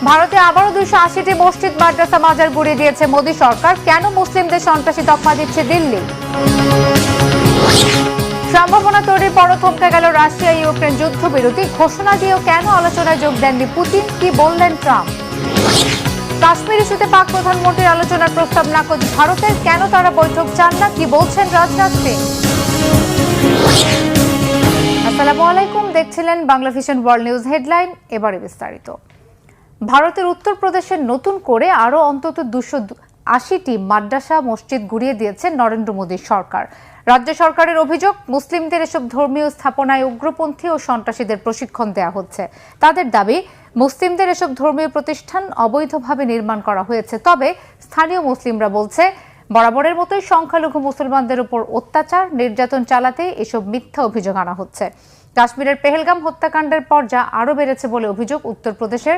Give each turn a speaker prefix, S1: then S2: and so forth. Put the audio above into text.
S1: ভারতে আবারও 280টি মসজিদ মাদ্রাসা মাজার গুড়িয়ে দিয়েছে মোদী সরকার। কেন মুসলিমদের সন্ত্রাসী তকমা দিচ্ছে দিল্লি? সম্ভাবনা তৈরির পর থমকে গেল রাশিয়া ইউক্রেন যুদ্ধবিরতি। ঘোষণা দিয়েও কেন আলোচনায় যোগ দেননি পুতিন? কি বললেন ট্রাম্প? কাশ্মীর ইস্যুতে পাক প্রধানমন্ত্রীর আলোচনার প্রস্তাব নাকচ ভারতের। কেন তারা বৈঠক চান না? কি বলছেন রাজনাথ সিং? আসসালামু আলাইকুম, দেখছিলেন Bangla vision world news headline. এবারে বিস্তারিত। ভারতের উত্তরপ্রদেশের নতুন করে আরও অন্তত 280টি মাদ্রাসা মসজিদ গুড়িয়ে দিয়েছে নরেন্দ্র মোদী সরকার। রাজ্য সরকারের অভিযোগ, মুসলিমদের এসব ধর্মীয় স্থাপনায় উগ্রপন্থী ও সন্ত্রাসীদের প্রশিক্ষণ দেওয়া হচ্ছে। তাদের দাবি, মুসলিমদের এসব ধর্মীয় প্রতিষ্ঠান অবৈধভাবে নির্মাণ করা হয়েছে। তবে স্থানীয় মুসলিমরা বলছে, বরাবরের মতোই সংখ্যালঘু মুসলমানদের উপর অত্যাচার নির্যাতন চালাতে এসব মিথ্যা অভিযোগ আনা হচ্ছে। কাশ্মীরের পেহেলগাম হত্যাকাণ্ডের পর যা আরও বেড়েছে বলে অভিযোগ উত্তরপ্রদেশের